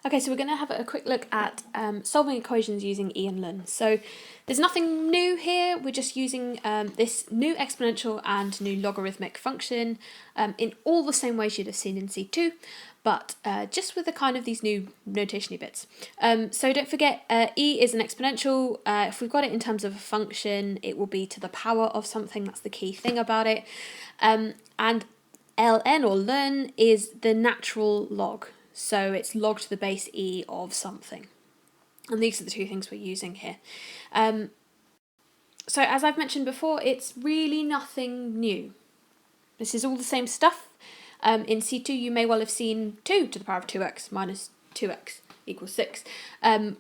Okay, so we're going to have a quick look at solving equations using E and Ln. So there's nothing new here, we're just using this new exponential and new logarithmic function in all the same ways you'd have seen in C2, but just with the kind of these new notation-y bits. So don't forget, E is an exponential. If we've got it in terms of a function, it will be to the power of something, that's the key thing about it. And ln or ln is the natural log. So it's log to the base e of something. And these are the two things we're using here. So as I've mentioned before, it's really nothing new. This is all the same stuff. In C2 you may well have seen 2 to the power of 2x minus 2x equals 6,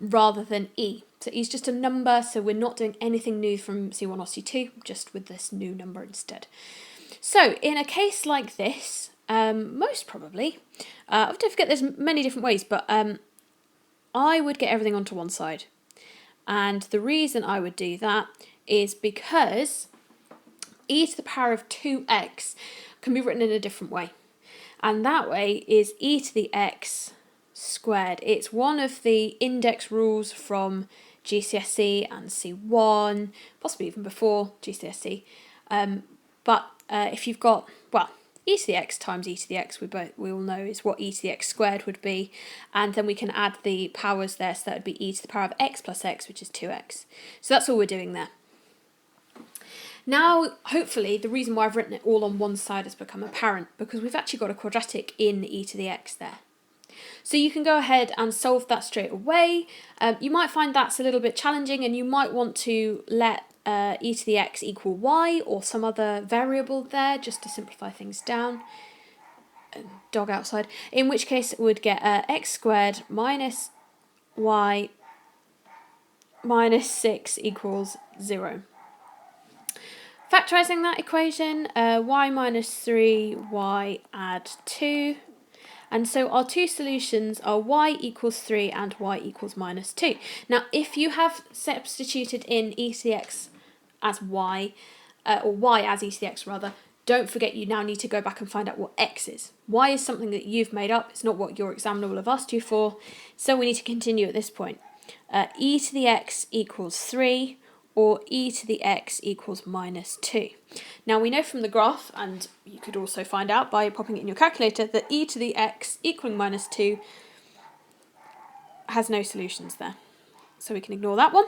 rather than e. So e is just a number, so we're not doing anything new from C1 or C2, just with this new number instead. So in a case like this, most probably, I don't forget there's many different ways, but I would get everything onto one side. And the reason I would do that is because e to the power of 2x can be written in a different way. And that way is e to the x squared. It's one of the index rules from GCSE and C1, possibly even before GCSE. But if you've got, well, e to the x times e to the x, we all know is what e to the x squared would be, and then we can add the powers there, so that would be e to the power of x plus x, which is 2x. So that's all we're doing there. Now, hopefully, the reason why I've written it all on one side has become apparent, because we've actually got a quadratic in e to the x there. So you can go ahead and solve that straight away. You might find that's a little bit challenging, and you might want to let e to the x equal y or some other variable there, just to simplify things down. Dog outside. In which case it would get x squared minus y minus 6 equals 0. Factorising that equation, y minus 3, y add 2. And so our two solutions are y equals 3 and y equals minus 2. Now, if you have substituted in e to the x as y, or y as e to the x rather, don't forget you now need to go back and find out what x is. Y is something that you've made up, it's not what your examiner will have asked you for, so we need to continue at this point. E to the x equals 3, or e to the x equals minus 2. Now we know from the graph, and you could also find out by popping it in your calculator, that e to the x equaling minus 2 has no solutions there. So we can ignore that one.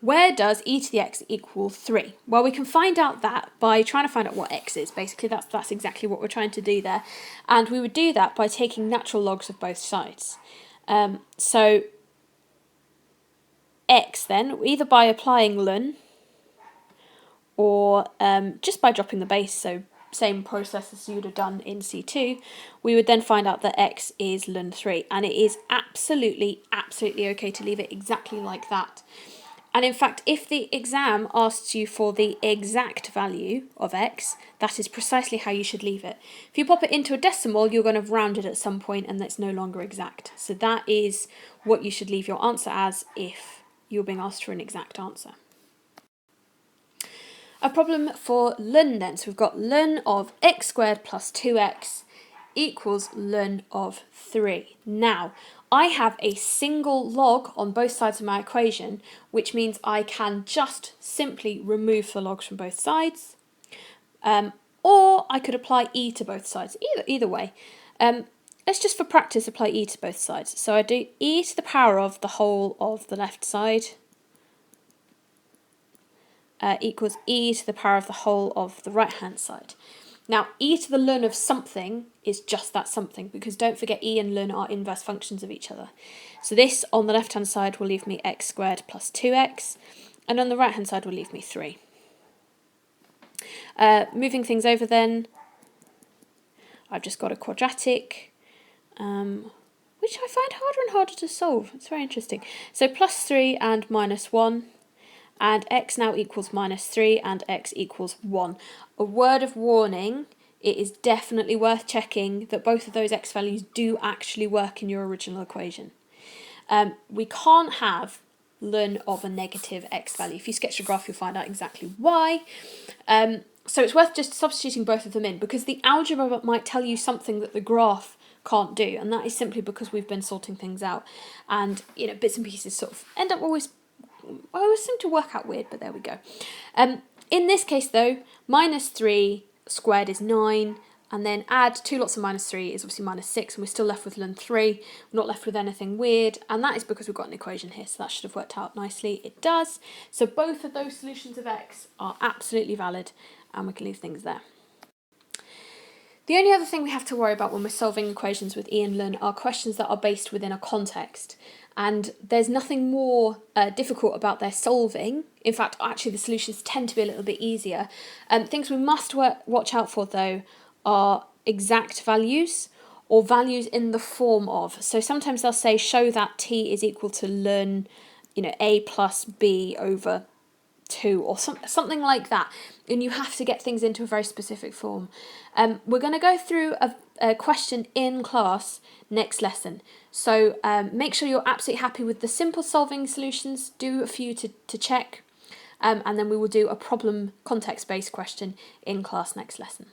Where does e to the x equal 3? Well, we can find out that by trying to find out what x is. Basically, that's exactly what we're trying to do there. And we would do that by taking natural logs of both sides. So x then, either by applying ln or just by dropping the base, so same process as you would have done in C2, we would then find out that x is ln 3, and it is absolutely okay to leave it exactly like that. And in fact, if the exam asks you for the exact value of x, that is precisely how you should leave it. If you pop it into a decimal, you're going to have rounded at some point and that's no longer exact. So that is what you should leave your answer as if you're being asked for an exact answer. A problem for ln then. So we've got ln of x squared plus 2x equals ln of 3. Now, I have a single log on both sides of my equation, which means I can just simply remove the logs from both sides, or I could apply e to both sides, either way. Let's just for practice apply e to both sides. So I do e to the power of the whole of the left side equals e to the power of the whole of the right hand side. Now, e to the ln of something is just that something, because don't forget e and ln are inverse functions of each other. So this on the left hand side will leave me x squared plus 2x, and on the right hand side will leave me 3. Moving things over then, I've just got a quadratic, which I find harder and harder to solve. It's very interesting. So plus 3 and minus 1. And x now equals minus 3 and x equals 1. A word of warning, it is definitely worth checking that both of those x values do actually work in your original equation. We can't have ln of a negative x value. If you sketch a graph, you'll find out exactly why. So it's worth just substituting both of them in, because the algebra might tell you something that the graph can't do, and that is simply because we've been sorting things out, and bits and pieces sort of end up always seem to work out weird, but there we go. In this case though, minus 3 squared is 9, and then add 2 lots of minus 3 is obviously minus 6, and we're still left with ln 3. We're not left with anything weird, and that is because we've got an equation here, so that should have worked out nicely. It does. So both of those solutions of x are absolutely valid, and we can leave things there. The only other thing we have to worry about when we're solving equations with E and ln are questions that are based within a context. And there's nothing more difficult about their solving. In fact, actually the solutions tend to be a little bit easier. Things we must watch out for though are exact values or values in the form of. So sometimes they'll say show that t is equal to ln, a plus b over 2 or something like that, and you have to get things into a very specific form. We're going to go through a question in class next lesson, so make sure you're absolutely happy with the simple solving solutions, do a few to check, and then we will do a problem context-based question in class next lesson.